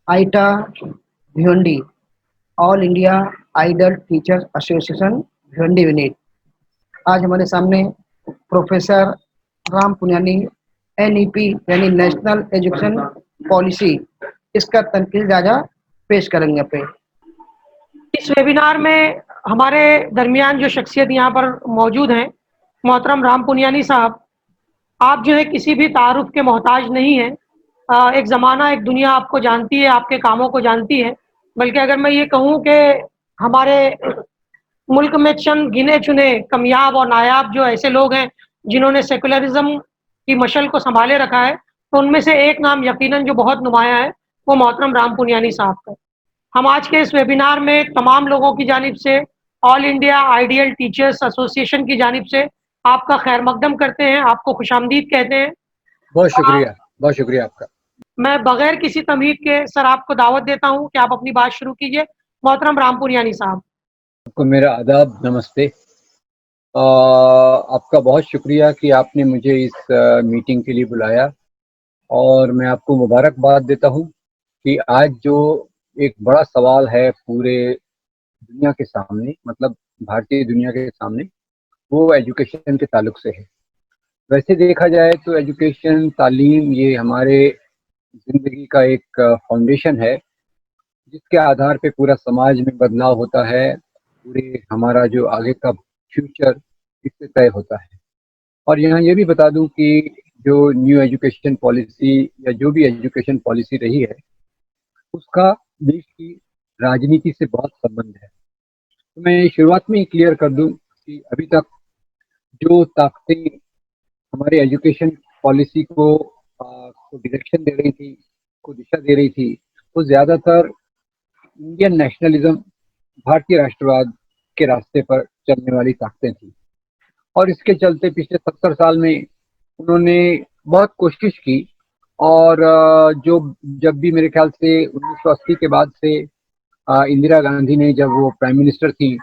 Iota Bhiwandi, all India ideal teachers association Bhiwandi unit. आज हमारे सामने प्रोफेसर राम पुनियानी एनईपी यानी नेशनल एजुकेशन पॉलिसी, इसका तनकीद जायजा पेश करेंगे पे। इस वेबिनार में हमारे दरमियान जो शख्सियत यहाँ पर मौजूद हैं, मोहतरम राम पुनियानी साहब, आप जो है किसी भी तारुफ के मोहताज नहीं हैं। एक ज़माना, एक दुनिया आपको जानती है, आपके कामों को जानती है। बल्कि अगर मैं ये कहूँ कि हमारे मुल्क में चंद गिने चुने कामयाब और नायाब जो ऐसे लोग हैं जिन्होंने सेकुलरिज्म की मशल को संभाले रखा है, तो उनमें से एक नाम यकीनन जो बहुत नुमाया है, वो मोहतरम राम पुनियानी साहब का। हम आज के इस वेबिनार में तमाम लोगों की जानिब से, all India ideal teachers association की जानिब से आपका खैर मकदम करते हैं, आपको खुशामदीद कहते हैं। बहुत शुक्रिया, बहुत शुक्रिया आपका। मैं बगैर किसी तमहीद के सर आपको दावत देता हूं कि आप अपनी बात शुरू कीजिए। मोहतरम राम पुनियानी साहब। आपको मेरा आदाब, नमस्ते। आपका बहुत शुक्रिया कि आपने मुझे इस मीटिंग के लिए बुलाया, और मैं आपको मुबारकबाद देता हूं कि आज जो एक बड़ा सवाल है पूरे दुनिया के सामने, मतलब भारतीय दुनिया के सामने, वो एजुकेशन के ताल्लुक से है। वैसे देखा जाए तो एजुकेशन, तालीम, ये हमारे ज़िंदगी का एक फाउंडेशन है जिसके आधार पे पूरा समाज में बदलाव होता है, पूरे हमारा जो आगे का फ्यूचर इससे तय होता है। और यहाँ ये भी बता दूं कि जो न्यू एजुकेशन पॉलिसी या जो भी एजुकेशन पॉलिसी रही है, उसका देश की राजनीति से बहुत संबंध है। तो मैं शुरुआत में ही क्लियर कर दूं कि अभी तक जो ताकतें हमारे एजुकेशन पॉलिसी को डायरेक्शन दे रही थी, को दिशा दे रही थी, वो ज़्यादातर इंडियन नेशनलिज्म, भारतीय राष्ट्रवाद के रास्ते पर चलने वाली ताकतें थी। और इसके चलते पिछले 70 साल में उन्होंने बहुत कोशिश की, और जो जब भी मेरे ख्याल से 1980 के बाद से इंदिरा गांधी ने, जब वो प्राइम मिनिस्टर थी,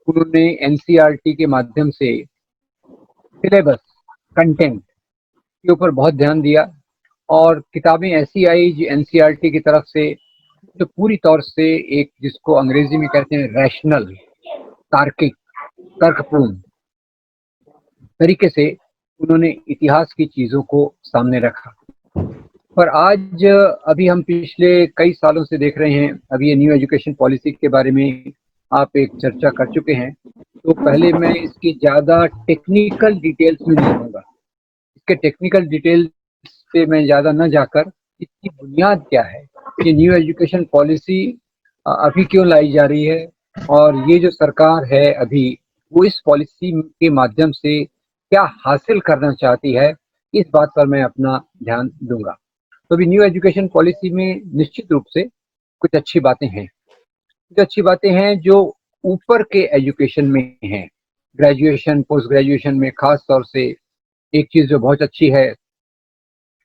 उन्होंने एनसीईआरटी के माध्यम से सिलेबस, कंटेंट के ऊपर बहुत ध्यान दिया, और किताबें ऐसी आई जो एनसीईआरटी की तरफ से जो पूरी तौर से एक, जिसको अंग्रेजी में कहते हैं रैशनल, तार्किक, तर्कपूर्ण तरीके से उन्होंने इतिहास की चीज़ों को सामने रखा। पर आज अभी हम पिछले कई सालों से देख रहे हैं, अभी ये न्यू एजुकेशन पॉलिसी के बारे में आप एक चर्चा कर चुके हैं, तो पहले मैं इसकी ज़्यादा टेक्निकल डिटेल्स में नहीं जाऊँगा। इसके टेक्निकल डिटेल्स पे मैं ज़्यादा न जाकर इसकी बुनियाद क्या है, ये न्यू एजुकेशन पॉलिसी अभी क्यों लाई जा रही है, और ये जो सरकार है अभी, वो इस पॉलिसी के माध्यम से क्या हासिल करना चाहती है, इस बात पर मैं अपना ध्यान दूंगा। तो अभी न्यू एजुकेशन पॉलिसी में निश्चित रूप से कुछ अच्छी बातें हैं, कुछ अच्छी बातें हैं जो ऊपर के एजुकेशन में हैं। ग्रेजुएशन, पोस्ट ग्रेजुएशन में खास तौर से एक चीज़ जो बहुत अच्छी है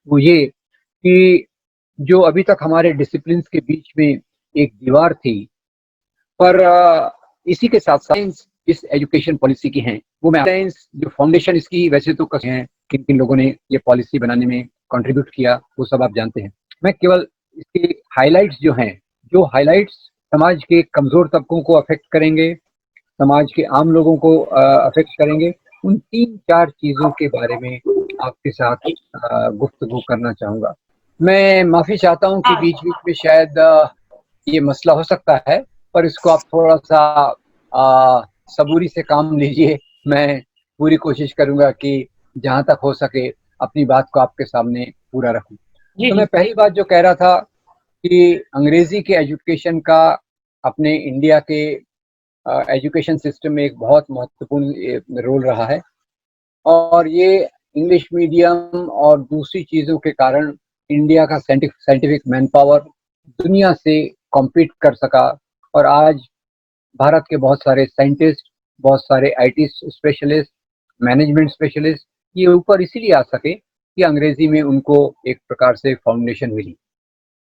वो ये कि जो अभी तक हमारे डिसिप्लिन के बीच में एक दीवार थी, पर इसी के साथ साथ इस एजुकेशन पॉलिसी की हैं, वो मैं साइंस जो फाउंडेशन इसकी वैसे तो कैसे हैं, किन किन लोगों ने ये पॉलिसी बनाने में कंट्रीब्यूट किया, वो सब आप जानते हैं। मैं केवल इसके हाइलाइट्स जो हैं, जो हाइलाइट्स समाज के कमज़ोर तबकों को अफेक्ट करेंगे, समाज के आम लोगों को अफेक्ट करेंगे, उन 3-4 चीज़ों के बारे में आपके साथ गुफ्तगू करना चाहूँगा। मैं माफ़ी चाहता हूँ कि बीच बीच में शायद ये मसला हो सकता है, पर इसको आप थोड़ा सा सबूरी से काम लीजिए। मैं पूरी कोशिश करूँगा कि जहाँ तक हो सके अपनी बात को आपके सामने पूरा रखूँ। तो मैं पहली बात जो कह रहा था कि अंग्रेजी के एजुकेशन का अपने इंडिया के एजुकेशन सिस्टम में एक बहुत महत्वपूर्ण रोल रहा है, और ये इंग्लिश मीडियम और दूसरी चीज़ों के कारण इंडिया का साइंटिफिक मैन पावर दुनिया से कॉम्पीट कर सका, और आज भारत के बहुत सारे साइंटिस्ट, बहुत सारे आईटी स्पेशलिस्ट, मैनेजमेंट स्पेशलिस्ट ये ऊपर इसीलिए आ सके कि अंग्रेजी में उनको एक प्रकार से फाउंडेशन मिली।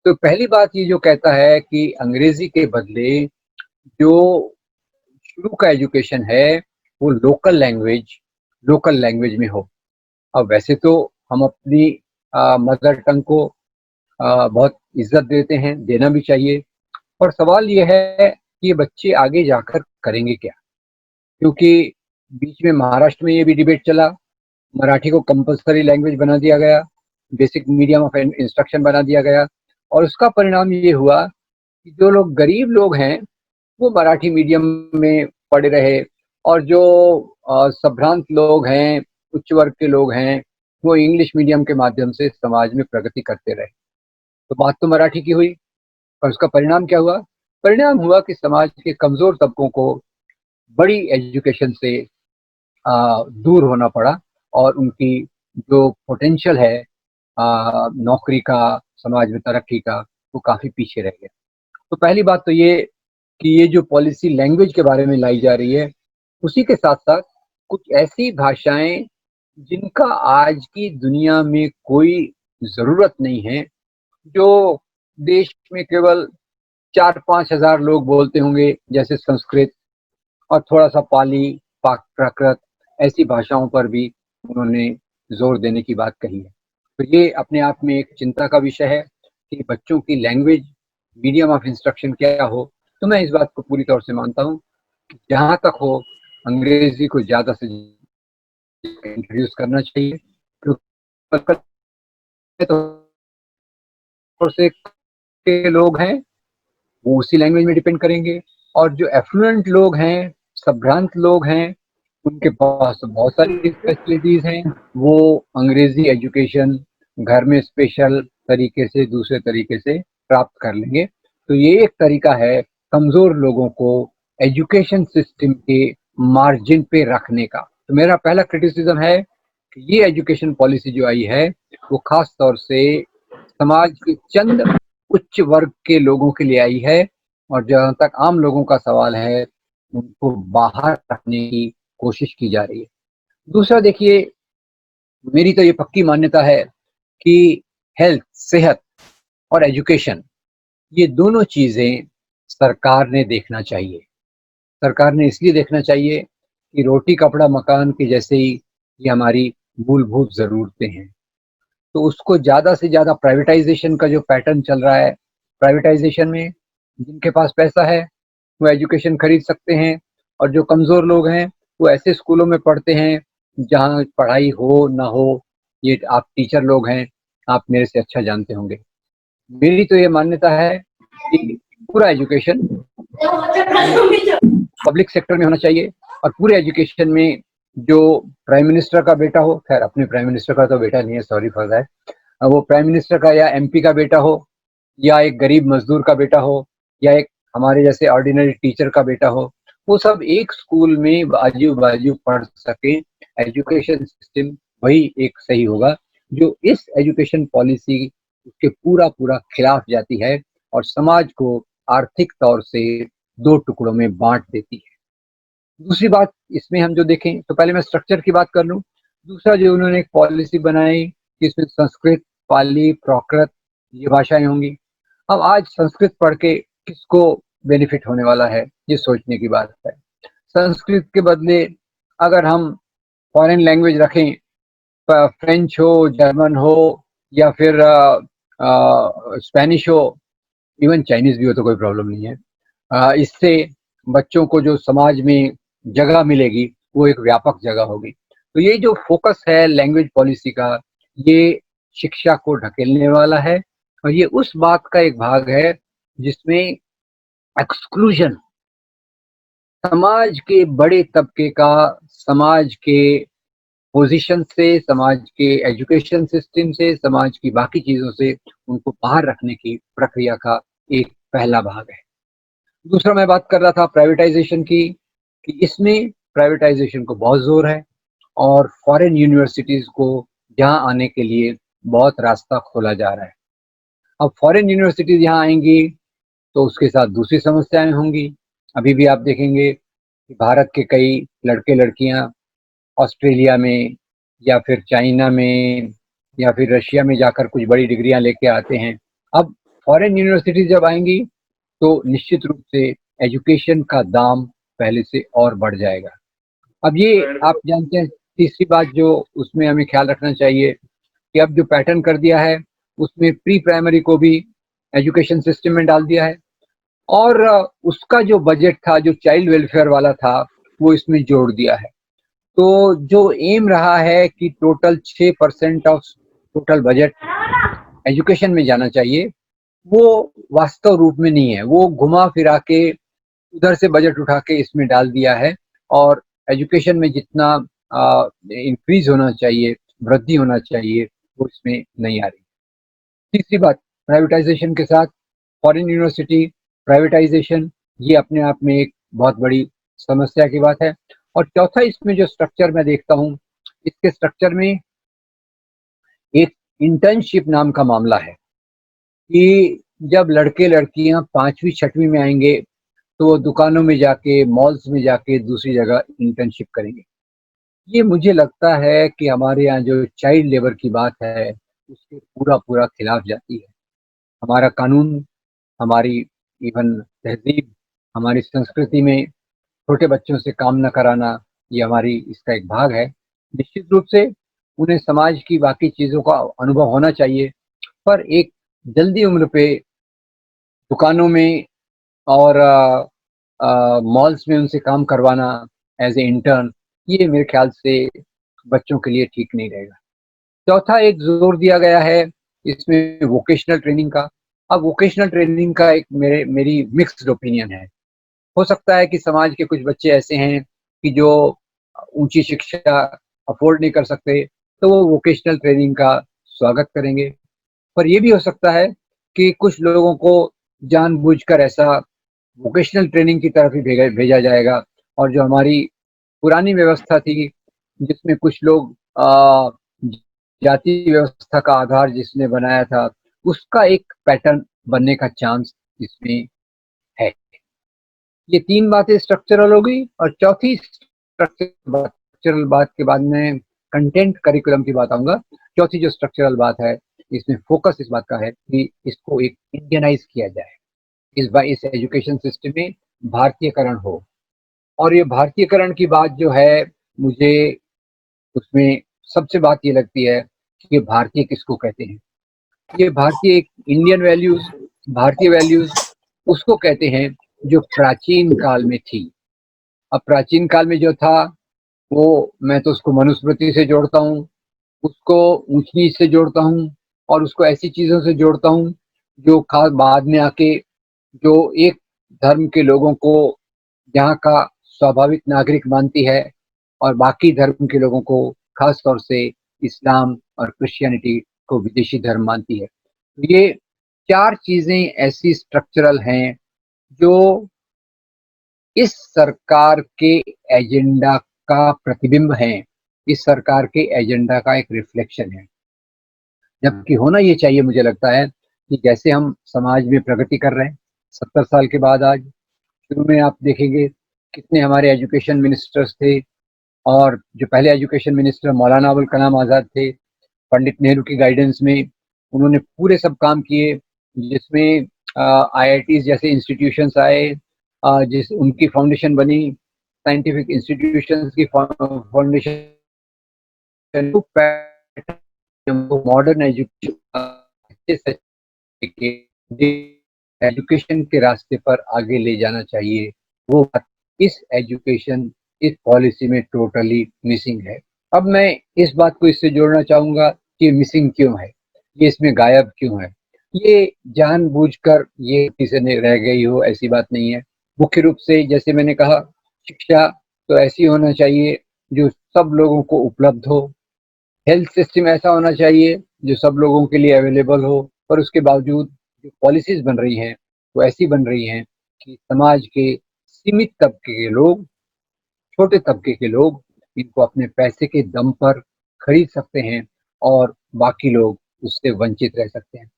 तो पहली बात ये जो कहता है कि अंग्रेजी के बदले जो शुरू का एजुकेशन है वो लोकल लैंग्वेज में हो। अब वैसे तो हम अपनी मदर टंग को बहुत इज्जत देते हैं, देना भी चाहिए। और सवाल ये है कि ये बच्चे आगे जाकर करेंगे क्या? क्योंकि बीच में महाराष्ट्र में ये भी डिबेट चला, मराठी को कंपल्सरी लैंग्वेज बना दिया गया, बेसिक मीडियम ऑफ इंस्ट्रक्शन बना दिया गया, और उसका परिणाम ये हुआ कि जो लोग गरीब लोग हैं वो मराठी मीडियम में पढ़े रहे, और जो संभ्रांत लोग हैं, उच्च वर्ग के लोग हैं, वो इंग्लिश मीडियम के माध्यम से समाज में प्रगति करते रहे। तो बात तो मराठी की हुई, और उसका परिणाम क्या हुआ? परिणाम हुआ कि समाज के कमजोर तबकों को बड़ी एजुकेशन से दूर होना पड़ा, और उनकी जो पोटेंशियल है नौकरी का, समाज में तरक्की का, वो काफी पीछे रह गया। तो पहली बात तो ये कि ये जो पॉलिसी लैंग्वेज के बारे में लाई जा रही है, उसी के साथ साथ कुछ ऐसी भाषाएं जिनका आज की दुनिया में कोई जरूरत नहीं है, जो देश में केवल 4-5 हजार लोग बोलते होंगे, जैसे संस्कृत और थोड़ा सा पाली, प्राकृत, ऐसी भाषाओं पर भी उन्होंने जोर देने की बात कही है। तो ये अपने आप में एक चिंता का विषय है कि बच्चों की लैंग्वेज मीडियम ऑफ इंस्ट्रक्शन क्या हो। तो मैं इस बात को पूरी तौर से मानता हूँ कि जहाँ तक हो अंग्रेजी को ज़्यादा से इंट्रोड्यूस करना चाहिए, क्योंकि तो से के लोग हैं वो उसी लैंग्वेज में डिपेंड करेंगे, और जो एफ्लुएंट लोग हैं, संभ्रांत लोग हैं, उनके पास तो बहुत सारी फैसिलिटीज हैं, वो अंग्रेजी एजुकेशन घर में स्पेशल तरीके से, दूसरे तरीके से प्राप्त कर लेंगे। तो ये एक तरीका है कमजोर लोगों को एजुकेशन सिस्टम के मार्जिन पे रखने का। तो मेरा पहला क्रिटिसिज्म है कि ये एजुकेशन पॉलिसी जो आई है वो खास तौर से समाज के चंद उच्च वर्ग के लोगों के लिए आई है, और जहां तक आम लोगों का सवाल है उनको बाहर रखने की कोशिश की जा रही है। दूसरा देखिए, मेरी तो ये पक्की मान्यता है कि हेल्थ, सेहत और एजुकेशन, ये दोनों चीजें सरकार ने देखना चाहिए। सरकार ने इसलिए देखना चाहिए कि रोटी कपड़ा मकान के जैसे ही ये हमारी मूलभूत जरूरतें हैं। तो उसको ज़्यादा से ज़्यादा प्राइवेटाइजेशन का जो पैटर्न चल रहा है, प्राइवेटाइजेशन में जिनके पास पैसा है वो एजुकेशन खरीद सकते हैं, और जो कमज़ोर लोग हैं वो ऐसे स्कूलों में पढ़ते हैं जहाँ पढ़ाई हो ना हो। ये आप टीचर लोग हैं, आप मेरे से अच्छा जानते होंगे। मेरी तो ये मान्यता है कि पूरा एजुकेशन पब्लिक सेक्टर में होना चाहिए, और पूरे एजुकेशन में जो प्राइम मिनिस्टर का बेटा हो, खैर अपने प्राइम मिनिस्टर का तो बेटा नहीं है, सॉरी फॉर दैट, वो प्राइम मिनिस्टर का या एमपी का बेटा हो, या एक गरीब मजदूर का बेटा हो, या एक हमारे जैसे ऑर्डिनरी टीचर का बेटा हो, वो सब एक स्कूल में बाजू बाजू पढ़ सके। एजुकेशन सिस्टम वही एक सही होगा जो इस एजुकेशन पॉलिसी के पूरा पूरा खिलाफ जाती है और समाज को आर्थिक तौर से दो टुकड़ों में बांट देती है। दूसरी बात इसमें हम जो देखें, तो पहले मैं स्ट्रक्चर की बात कर लूं। दूसरा जो उन्होंने एक पॉलिसी बनाई कि इसमें संस्कृत, पाली, प्राकृत ये भाषाएं होंगी। अब आज संस्कृत पढ़ के किसको बेनिफिट होने वाला है, ये सोचने की बात है। संस्कृत के बदले अगर हम फॉरेन लैंग्वेज रखें, फ्रेंच हो, जर्मन हो, या फिर स्पेनिश हो, इवन चाइनीज भी हो तो कोई प्रॉब्लम नहीं है। इससे बच्चों को जो समाज में जगह मिलेगी वो एक व्यापक जगह होगी। तो ये जो फोकस है लैंग्वेज पॉलिसी का, ये शिक्षा को ढकेलने वाला है, और ये उस बात का एक भाग है जिसमें एक्सक्लूजन, समाज के बड़े तबके का समाज के पोजीशन से, समाज के एजुकेशन सिस्टम से, समाज की बाकी चीजों से उनको बाहर रखने की प्रक्रिया का एक पहला भाग है। दूसरा मैं बात कर रहा था प्राइवेटाइजेशन की, कि इसमें प्राइवेटाइजेशन को बहुत जोर है, और फॉरेन यूनिवर्सिटीज को यहाँ आने के लिए बहुत रास्ता खोला जा रहा है। अब फॉरेन यूनिवर्सिटीज यहाँ आएंगी तो उसके साथ दूसरी समस्याएं होंगी। अभी भी आप देखेंगे कि भारत के कई लड़के लड़कियां ऑस्ट्रेलिया में, या फिर चाइना में, या फिर रशिया में जाकर कुछ बड़ी डिग्रियां लेके आते हैं। अब फॉरेन यूनिवर्सिटीज जब आएंगी तो निश्चित रूप से एजुकेशन का दाम पहले से और बढ़ जाएगा। अब ये आप जानते हैं, तीसरी बात जो उसमें हमें ख्याल रखना चाहिए कि अब जो पैटर्न कर दिया है उसमें प्री प्राइमरी को भी एजुकेशन सिस्टम में डाल दिया है और उसका जो बजट था, जो चाइल्ड वेलफेयर वाला था, वो इसमें जोड़ दिया है। तो जो एम रहा है कि total 6% of total budget education में जाना चाहिए, वो वास्तव रूप में नहीं है। वो घुमा फिरा के उधर से बजट उठा के इसमें डाल दिया है और एजुकेशन में जितना इंक्रीज होना चाहिए, वृद्धि होना चाहिए, वो इसमें नहीं आ रही। तीसरी बात, प्राइवेटाइजेशन के साथ फॉरेन यूनिवर्सिटी प्राइवेटाइजेशन, ये अपने आप में एक बहुत बड़ी समस्या की बात है। और चौथा, इसमें जो स्ट्रक्चर मैं देखता हूँ, इसके स्ट्रक्चर में एक इंटर्नशिप नाम का मामला है कि जब लड़के लड़कियां 5वीं 6वीं में आएंगे तो वो दुकानों में जाके, मॉल्स में जाके दूसरी जगह इंटर्नशिप करेंगे। ये मुझे लगता है कि हमारे यहाँ जो चाइल्ड लेबर की बात है, उसके पूरा पूरा खिलाफ जाती है। हमारा कानून, हमारी इवन तहजीब, हमारी संस्कृति में छोटे बच्चों से काम न कराना, ये हमारी इसका एक भाग है। निश्चित रूप से उन्हें समाज की बाकी चीज़ों का अनुभव होना चाहिए, पर एक जल्दी उम्र पे दुकानों में और मॉल्स में उनसे काम करवाना एज ए इंटर्न, ये मेरे ख्याल से बच्चों के लिए ठीक नहीं रहेगा। चौथा, एक जोर दिया गया है इसमें वोकेशनल ट्रेनिंग का। अब वोकेशनल ट्रेनिंग का एक मेरी मिक्स्ड ओपिनियन है। हो सकता है कि समाज के कुछ बच्चे ऐसे हैं कि जो ऊंची शिक्षा अफोर्ड नहीं कर सकते, तो वो वोकेशनल ट्रेनिंग का स्वागत करेंगे। पर यह भी हो सकता है कि कुछ लोगों को जानबूझकर ऐसा वोकेशनल ट्रेनिंग की तरफ ही भेजा जाएगा और जो हमारी पुरानी व्यवस्था थी, जिसमें कुछ लोग जाति व्यवस्था का आधार जिसने बनाया था, उसका एक पैटर्न बनने का चांस इसमें है। ये तीन बातें स्ट्रक्चरल हो गई और चौथी स्ट्रक्चरल बात के बाद में कंटेंट करिकुलम की बात आऊंगा। चौथी जो स्ट्रक्चरल बात है, इसमें फोकस इस बात का है कि इसको एक इंडियनाइज किया जाए, इस एजुकेशन सिस्टम में भारतीयकरण हो। और ये भारतीयकरण की बात जो है, मुझे उसमें सबसे बात ये लगती है कि भारतीय किसको कहते हैं। ये भारतीय, एक इंडियन वैल्यूज, भारतीय वैल्यूज उसको कहते हैं जो प्राचीन काल में थी। अब प्राचीन काल में जो था, वो मैं तो उसको मनुस्मृति से जोड़ता हूँ, उसको ऊंच नीच से जोड़ता हूँ और उसको ऐसी चीजों से जोड़ता हूँ जो खास बाद में आके, जो एक धर्म के लोगों को यहाँ का स्वाभाविक नागरिक मानती है और बाकी धर्म के लोगों को, खास तौर से इस्लाम और क्रिश्चियनिटी को, विदेशी धर्म मानती है। तो ये चार चीजें ऐसी स्ट्रक्चरल हैं जो इस सरकार के एजेंडा का प्रतिबिंब है, इस सरकार के एजेंडा का एक रिफ्लेक्शन है। जबकि होना ये चाहिए, मुझे लगता है कि जैसे हम समाज में प्रगति कर रहे हैं 70 साल के बाद, आज शुरू में आप देखेंगे कितने हमारे एजुकेशन मिनिस्टर्स थे, और जो पहले एजुकेशन मिनिस्टर मौलाना अबुल कलाम आज़ाद थे, पंडित नेहरू की गाइडेंस में उन्होंने पूरे सब काम किए, जिसमें IITs जैसे इंस्टीट्यूशंस आए, जिस उनकी फाउंडेशन बनी, साइंटिफिक इंस्टीट्यूशंस की फाउंडेशन, मॉडर्न एजुकेशन के रास्ते पर आगे ले जाना चाहिए। वो बात इस एजुकेशन, इस पॉलिसी में टोटली मिसिंग है। अब मैं इस बात को इससे जोड़ना चाहूंगा कि मिसिंग क्यों है, ये इसमें गायब क्यों है। ये जानबूझकर ये किसी ने रह गई हो, ऐसी बात नहीं है। मुख्य रूप से जैसे मैंने कहा, शिक्षा तो ऐसी होना चाहिए जो सब लोगों को उपलब्ध हो, हेल्थ सिस्टम ऐसा होना चाहिए जो सब लोगों के लिए अवेलेबल हो, पर उसके बावजूद जो पॉलिसीज बन रही हैं वो ऐसी बन रही हैं कि समाज के सीमित तबके के लोग, छोटे तबके के लोग इनको अपने पैसे के दम पर खरीद सकते हैं और बाकी लोग उससे वंचित रह सकते हैं।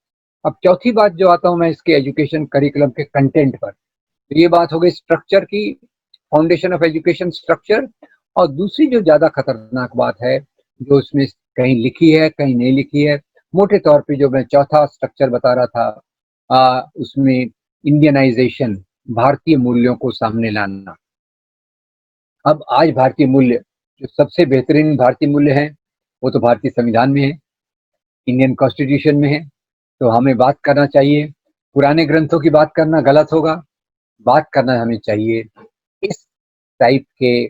अब चौथी बात जो आता हूँ मैं इसके एजुकेशन करिकुलम के कंटेंट पर, तो ये बात हो गई स्ट्रक्चर की, फाउंडेशन ऑफ एजुकेशन स्ट्रक्चर। और दूसरी जो ज्यादा खतरनाक बात है, जो उसमें कहीं लिखी है कहीं नहीं लिखी है, मोटे तौर पे जो मैं चौथा स्ट्रक्चर बता रहा था, उसमें इंडियनाइजेशन, भारतीय मूल्यों को सामने लाना। अब आज भारतीय मूल्य, जो सबसे बेहतरीन भारतीय मूल्य हैं, वो तो भारतीय संविधान में है, इंडियन कॉन्स्टिट्यूशन में है। तो हमें बात करना चाहिए, पुराने ग्रंथों की बात करना गलत होगा, बात करना हमें चाहिए इस टाइप के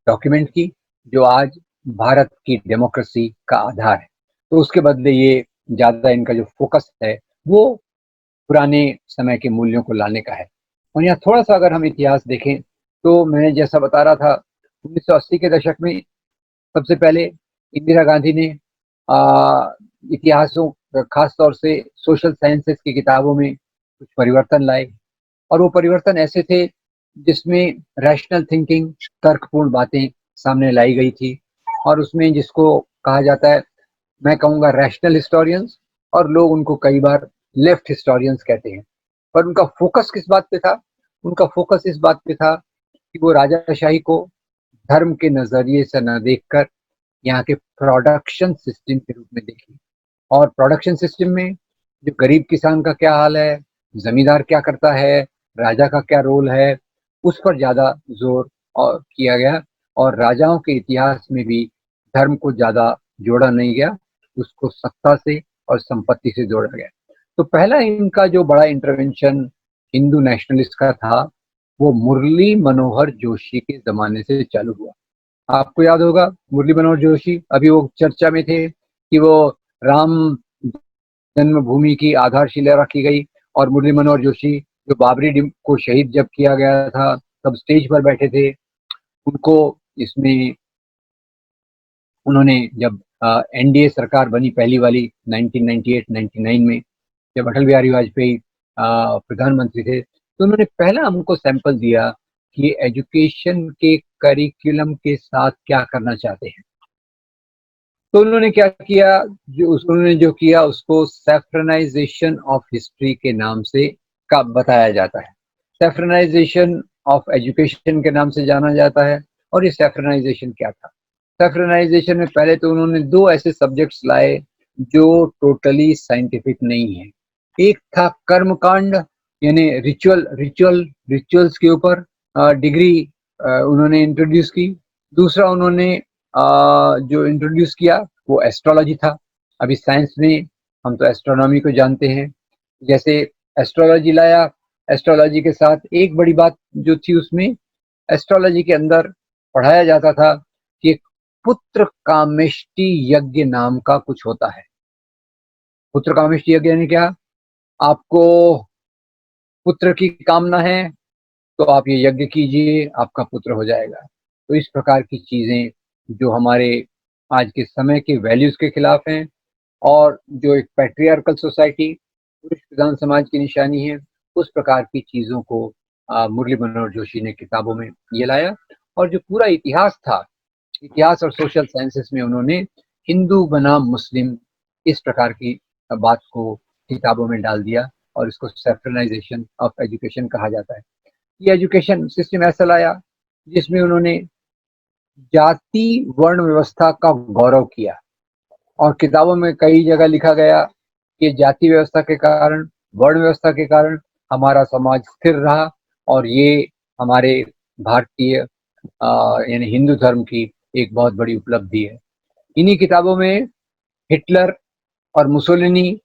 डॉक्यूमेंट की जो आज भारत की डेमोक्रेसी का आधार है। तो उसके बदले ये ज़्यादा इनका जो फोकस है वो पुराने समय के मूल्यों को लाने का है। और यहाँ थोड़ा-सा अगर हम इतिहास देखें तो मैंने जैसा बता रहा था 1980 के दशक में सबसे पहले इंदिरा गांधी ने इतिहासों खास तौर से सोशल साइंसेस की किताबों में कुछ परिवर्तन लाए और वो परिवर्तन ऐसे थे जिसमें रैशनल थिंकिंग तर्कपूर्ण बातें सामने लाई गई थी और उसमें जिसको कहा जाता है, मैं कहूँगा रैशनल हिस्टोरियंस, और लोग उनको कई बार लेफ्ट हिस्टोरियंस कहते हैं। पर उनका फोकस किस बात पे था? उनका फोकस इस बात पे था कि वो राजाशाही को धर्म के नजरिए से न देखकर यहाँ के प्रोडक्शन सिस्टम के रूप में देखें। और प्रोडक्शन सिस्टम में जो गरीब किसान का क्या हाल है, जमींदार क्या करता है, राजा का क्या रोल है, उस पर ज्यादा जोर और किया गया और राजाओं के इतिहास में भी धर्म को ज्यादा जोड़ा नहीं गया, उसको सत्ता से और संपत्ति से जोड़ा गया। तो पहला इनका जो बड़ा इंटरवेंशन हिंदू नेशनलिस्ट का था वो मुरली मनोहर जोशी के जमाने से चालू हुआ। आपको याद होगा मुरली मनोहर जोशी, अभी वो चर्चा में थे कि वो राम जन्मभूमि की आधारशिला रखी गई और मुरली मनोहर जोशी जो को शहीद जब किया गया था तब स्टेज पर बैठे थे। उनको इसमें उन्होंने जब एनडीए सरकार बनी पहली वाली 1998-99 में, जब अटल बिहारी वाजपेयी प्रधानमंत्री थे, तो उन्होंने पहला हमको सैंपल दिया कि एजुकेशन के करिकुलम के साथ क्या करना चाहते हैं। तो उन्होंने क्या किया, उन्होंने जो किया उसको सैफ्रनाइजेशन ऑफ हिस्ट्री के नाम से का बताया जाता है। सैफ्रनाइजेशन ऑफ एजुकेशन के नाम से जाना जाता है। और ये सैफ्रनाइजेशन क्या था? सैफ्रनाइजेशन में पहले तो उन्होंने दो ऐसे सब्जेक्ट्स लाए जो टोटली साइंटिफिक नहीं है। एक था कर्मकांड, यानी रिचुअल्स के ऊपर डिग्री उन्होंने इंट्रोड्यूस की। दूसरा उन्होंने जो इंट्रोड्यूस किया वो एस्ट्रोलॉजी था। अभी साइंस में हम तो एस्ट्रोनॉमी को जानते हैं, जैसे एस्ट्रोलॉजी लाया। एस्ट्रोलॉजी के साथ एक बड़ी बात जो थी उसमें, एस्ट्रोलॉजी के अंदर पढ़ाया जाता था कि एक पुत्र कामेष्टि यज्ञ नाम का कुछ होता है। पुत्र कामेष्टि यज्ञ यानी क्या? आपको पुत्र की कामना है तो आप ये यज्ञ कीजिए, आपका पुत्र हो जाएगा। तो इस प्रकार की चीजें जो हमारे आज के समय के वैल्यूज के खिलाफ हैं और जो एक पैट्रियार्कल सोसाइटी, पुरुष प्रधान समाज की निशानी है, उस प्रकार की चीजों को मुरली मनोहर जोशी ने किताबों में ये लाया। और जो पूरा इतिहास था, इतिहास और सोशल साइंसेस में उन्होंने हिंदू बनाम मुस्लिम इस प्रकार की बात को किताबों में डाल दिया और इसको सेफ्रनाइजेशन ऑफ एजुकेशन कहा जाता है। ये एजुकेशन सिस्टम ऐसा लाया जिसमें उन्होंने जाति वर्ण व्यवस्था का गौरव किया और किताबों में कई जगह लिखा गया कि जाति व्यवस्था के कारण, वर्ण व्यवस्था के कारण हमारा समाज स्थिर रहा और ये हमारे भारतीय यानी हिंदू धर्म की एक बहुत बड़ी उपलब्धि है। इन्हीं किताबों में हिटलर और मुसोलिनी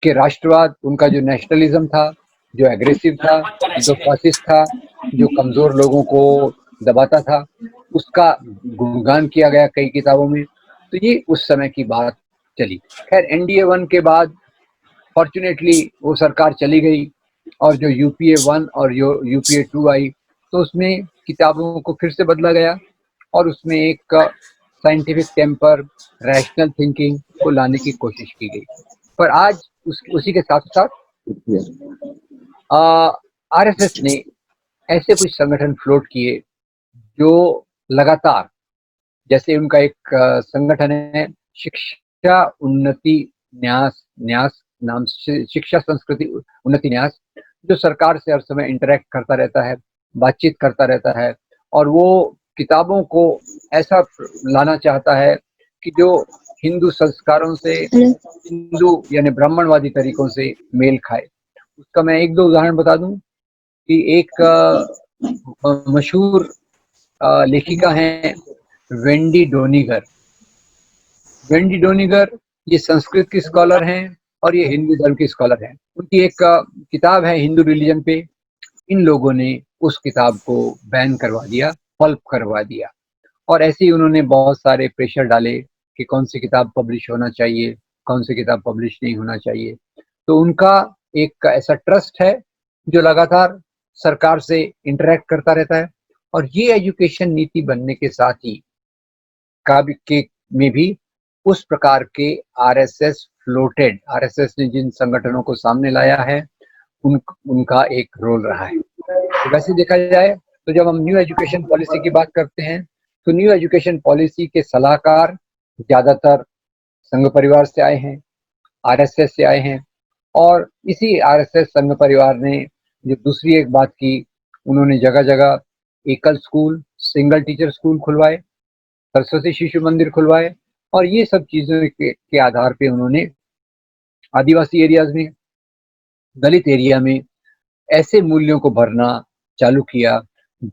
के राष्ट्रवाद, उनका जो नेशनलिज्म था, जो एग्रेसिव था, जो फासिस्ट था, जो कमजोर लोगों को दबाता था, उसका गुणगान किया गया कई किताबों में। तो ये उस समय की बात चली। खैर एनडीए 1 के बाद फॉर्चुनेटली वो सरकार चली गई और जो यूपीए 1 और यूपीए 2 आई तो उसमें किताबों को फिर से बदला गया और उसमें एक साइंटिफिक टेम्पर, रैशनल थिंकिंग को लाने की कोशिश की गई। पर आज उसी के साथ साथ आरएसएस ने ऐसे कुछ संगठन फ्लोट किए जो लगातार, जैसे उनका एक संगठन है शिक्षा उन्नति न्यास नाम से, शिक्षा संस्कृति उन्नति न्यास, जो सरकार से हर समय इंटरेक्ट करता रहता है, बातचीत करता रहता है और वो किताबों को ऐसा लाना चाहता है कि जो हिंदू संस्कारों से, हिंदू यानी ब्राह्मणवादी तरीकों से मेल खाए। उसका मैं एक दो उदाहरण बता दूं कि एक मशहूर लेखिका हैं वेंडी डोनिगर। वेंडी डोनिगर ये संस्कृत की स्कॉलर हैं और ये हिंदू धर्म के स्कॉलर हैं। उनकी एक किताब है हिंदू रिलीजन पे, इन लोगों ने उस किताब को बैन करवा दिया, पल्प करवा दिया। और ऐसे ही उन्होंने बहुत सारे प्रेशर डाले कि कौन सी किताब पब्लिश होना चाहिए, कौन सी किताब पब्लिश नहीं होना चाहिए। तो उनका एक ऐसा ट्रस्ट है जो लगातार सरकार से इंटरेक्ट करता रहता है। और ये एजुकेशन नीति बनने के साथ ही में भी उस प्रकार के आरएसएस ने जिन संगठनों को सामने लाया है उनका एक रोल रहा है। तो वैसे देखा जाए तो जब हम न्यू एजुकेशन पॉलिसी की बात करते हैं तो न्यू एजुकेशन पॉलिसी के सलाहकार ज्यादातर संघ परिवार से आए हैं, आरएसएस से आए हैं। और इसी आरएसएस संघ परिवार ने जो दूसरी एक बात की, उन्होंने जगह जगह एकल स्कूल, सिंगल टीचर स्कूल खुलवाए, सरस्वती शिशु मंदिर खुलवाए। और ये सब चीजों के आधार पे उन्होंने आदिवासी एरियाज में, दलित एरिया में ऐसे मूल्यों को भरना चालू किया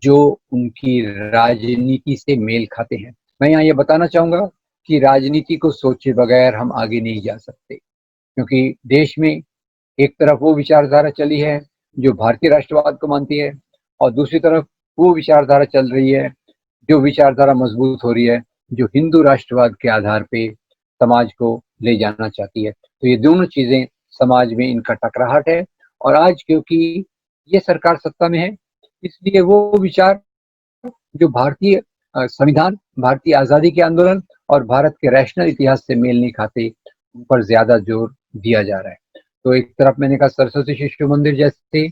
जो उनकी राजनीति से मेल खाते हैं। मैं यहाँ ये बताना चाहूंगा कि राजनीति को सोचे बगैर हम आगे नहीं जा सकते, क्योंकि देश में एक तरफ वो विचारधारा चली है जो भारतीय राष्ट्रवाद को मानती है, और दूसरी तरफ वो विचारधारा चल रही है जो विचारधारा मजबूत हो रही है, जो हिंदू राष्ट्रवाद के आधार पे समाज को ले जाना चाहती है। तो ये दोनों चीजें समाज में इनका टकराहट है। और आज क्योंकि ये सरकार सत्ता में है, इसलिए वो विचार जो भारतीय संविधान, भारतीय आजादी के आंदोलन और भारत के रैशनल इतिहास से मेल नहीं खाते, उन पर ज्यादा जोर दिया जा रहा है। तो एक तरफ मैंने कहा सरस्वती शिशु मंदिर जैसे,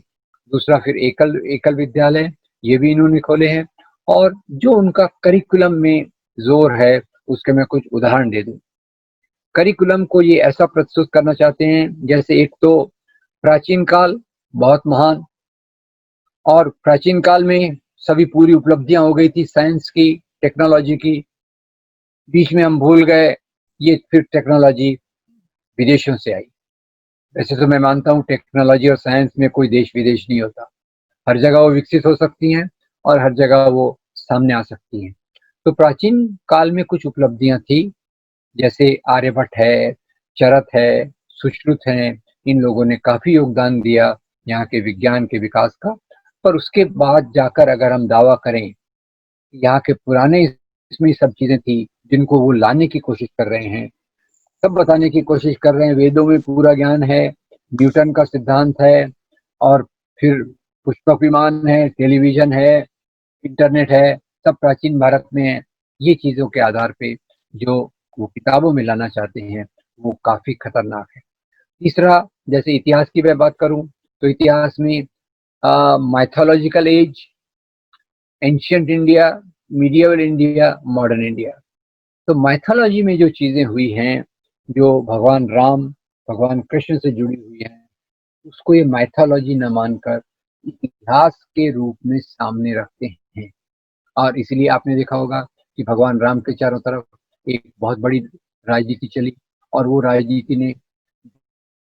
दूसरा फिर एकल विद्यालय, ये भी इन्होंने खोले हैं। और जो उनका करिकुलम में जोर है उसके मैं कुछ उदाहरण दे दूं। करिकुलम को ये ऐसा प्रस्तुत करना चाहते हैं जैसे एक तो प्राचीन काल बहुत महान, और प्राचीन काल में सभी पूरी उपलब्धियां हो गई थी साइंस की, टेक्नोलॉजी की। बीच में हम भूल गए, ये फिर टेक्नोलॉजी विदेशों से आई। वैसे तो मैं मानता हूँ टेक्नोलॉजी और साइंस में कोई देश विदेश नहीं होता, हर जगह वो विकसित हो सकती हैं और हर जगह वो सामने आ सकती हैं। तो प्राचीन काल में कुछ उपलब्धियां थी, जैसे आर्यभट्ट है, चरक है, सुश्रुत हैं। इन लोगों ने काफी योगदान दिया यहाँ के विज्ञान के विकास का। पर उसके बाद जाकर अगर हम दावा करें कि यहाँ के पुराने इसमें सब चीजें थी जिनको वो लाने की कोशिश कर रहे हैं, सब बताने की कोशिश कर रहे हैं, वेदों में पूरा ज्ञान है, न्यूटन का सिद्धांत है, और फिर पुष्पक विमान है, टेलीविजन है, इंटरनेट है, सब प्राचीन भारत में है। ये चीजों के आधार पे जो वो किताबों में लाना चाहते हैं वो काफी खतरनाक है। तीसरा, जैसे इतिहास की मैं बात करूं तो इतिहास में mythological age, ancient India, medieval India, modern India. तो माइथोलॉजी में जो चीजें हुई हैं, जो भगवान राम, भगवान कृष्ण से जुड़ी हुई हैं, उसको ये माइथोलॉजी न मानकर इतिहास के रूप में सामने रखते हैं। और इसलिए आपने देखा होगा कि भगवान राम के चारों तरफ एक बहुत बड़ी राजनीति चली, और वो राजनीति ने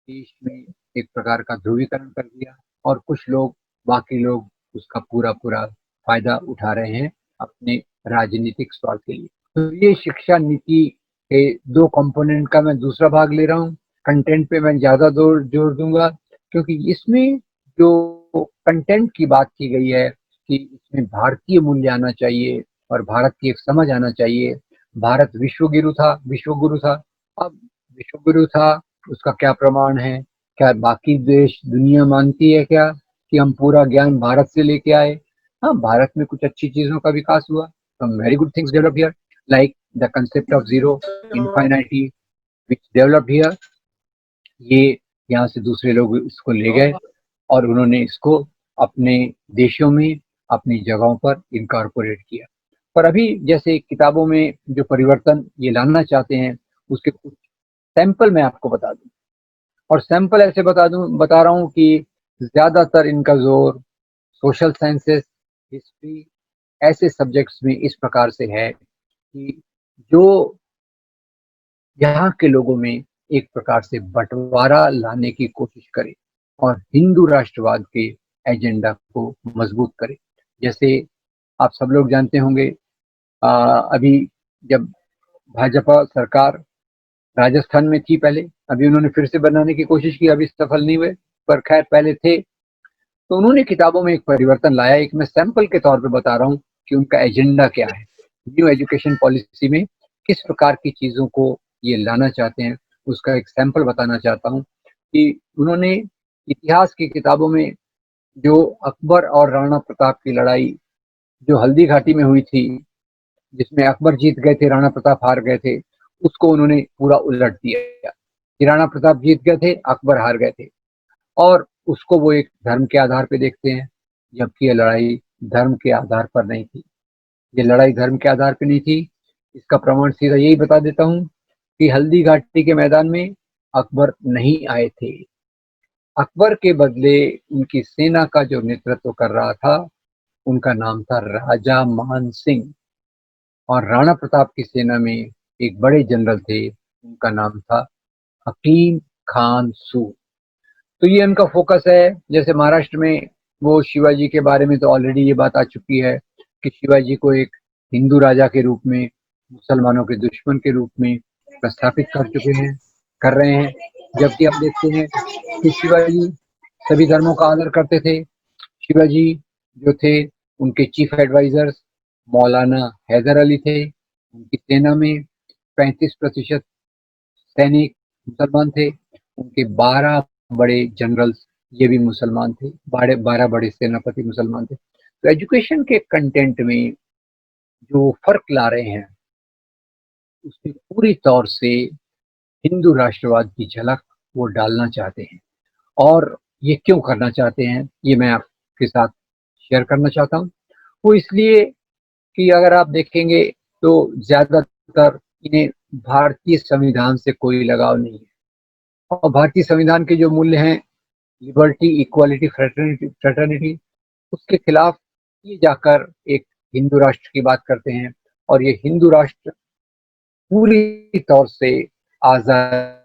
देश में एक प्रकार का ध्रुवीकरण कर दिया, और कुछ लोग, बाकी लोग उसका पूरा पूरा फायदा उठा रहे हैं अपने राजनीतिक स्वार्थ के लिए। तो ये शिक्षा नीति के दो कंपोनेंट का मैं दूसरा भाग ले रहा हूँ। कंटेंट पे मैं ज्यादा जोर दूंगा, क्योंकि इसमें जो कंटेंट की बात की गई है कि इसमें भारतीय मूल्य आना चाहिए और भारत की एक समझ आना चाहिए। भारत विश्वगुरु था। अब विश्वगुरु था, उसका क्या प्रमाण है? क्या बाकी देश, दुनिया मानती है क्या कि हम पूरा ज्ञान भारत से लेके आए? हाँ, भारत में कुछ अच्छी चीजों का विकास हुआ, very good things develop here, like the concept of zero infinity which developed here. ये यहाँ से दूसरे लोग इसको ले गए और उन्होंने इसको अपने देशों में, अपनी जगहों पर इनकॉर्पोरेट किया। पर अभी जैसे किताबों में जो परिवर्तन ये लाना चाहते हैं, उसके कुछ सैंपल मैं आपको बता दूं। और सैंपल ऐसे बता रहा हूँ कि ज्यादातर इनका जोर सोशल साइंसेस, हिस्ट्री, ऐसे सब्जेक्ट्स में इस प्रकार से है कि जो यहाँ के लोगों में एक प्रकार से बंटवारा लाने की कोशिश करे और हिंदू राष्ट्रवाद के एजेंडा को मजबूत करे। जैसे आप सब लोग जानते होंगे, अभी जब भाजपा सरकार राजस्थान में थी पहले, अभी उन्होंने फिर से बनाने की कोशिश की, अभी सफल नहीं हुए, पर खैर पहले थे। तो उन्होंने किताबों में एक परिवर्तन लाया। एक मैं सैंपल के तौर पे बता रहा हूँ कि उनका एजेंडा क्या है। न्यू एजुकेशन पॉलिसी में किस प्रकार की चीज़ों को ये लाना चाहते हैं, उसका एक सैंपल बताना चाहता हूँ कि उन्होंने इतिहास की किताबों में जो अकबर और राणा प्रताप की लड़ाई जो हल्दी घाटी में हुई थी, जिसमें अकबर जीत गए थे, राणा प्रताप हार गए थे, उसको उन्होंने पूरा उलट दिया कि राणा प्रताप जीत गए थे, अकबर हार गए थे। और उसको वो एक धर्म के आधार पे देखते हैं, जबकि ये लड़ाई धर्म के आधार पर नहीं थी। ये लड़ाई धर्म के आधार पे नहीं थी। इसका प्रमाण सीधा यही बता देता हूँ कि हल्दी घाटी के मैदान में अकबर नहीं आए थे। अकबर के बदले उनकी सेना का जो नेतृत्व कर रहा था, उनका नाम था राजा मान सिंह। और राणा प्रताप की सेना में एक बड़े जनरल थे, उनका नाम था हकीम खान सू। तो ये उनका फोकस है। जैसे महाराष्ट्र में वो शिवाजी के बारे में तो ऑलरेडी ये बात आ चुकी है कि शिवाजी को एक हिंदू राजा के रूप में, मुसलमानों के दुश्मन के रूप में प्रस्थापित कर चुके हैं, कर रहे हैं। जबकि हम देखते हैं कि शिवाजी सभी धर्मों का आदर करते थे। शिवाजी जो थे, उनके चीफ एडवाइजर्स मौलाना हैदर अली थे। उनकी सेना में 35% सैनिक मुसलमान थे। उनके 12 बड़े जनरल्स ये भी मुसलमान थे, 12 बड़े सेनापति मुसलमान थे। तो एजुकेशन के कंटेंट में जो फर्क ला रहे हैं, उसमें पूरी तौर से हिंदू राष्ट्रवाद की झलक वो डालना चाहते हैं। और ये क्यों करना चाहते हैं, ये मैं आपके साथ शेयर करना चाहता हूँ। वो इसलिए कि अगर आप देखेंगे तो ज्यादातर इन्हें भारतीय संविधान से कोई लगाव नहीं है। और भारतीय संविधान के जो मूल्य हैं, लिबर्टी, इक्वालिटी, फ्रेटर्निटी, उसके खिलाफ ये जाकर एक हिंदू राष्ट्र की बात करते हैं। और ये हिंदू राष्ट्र पूरी तौर से आजाद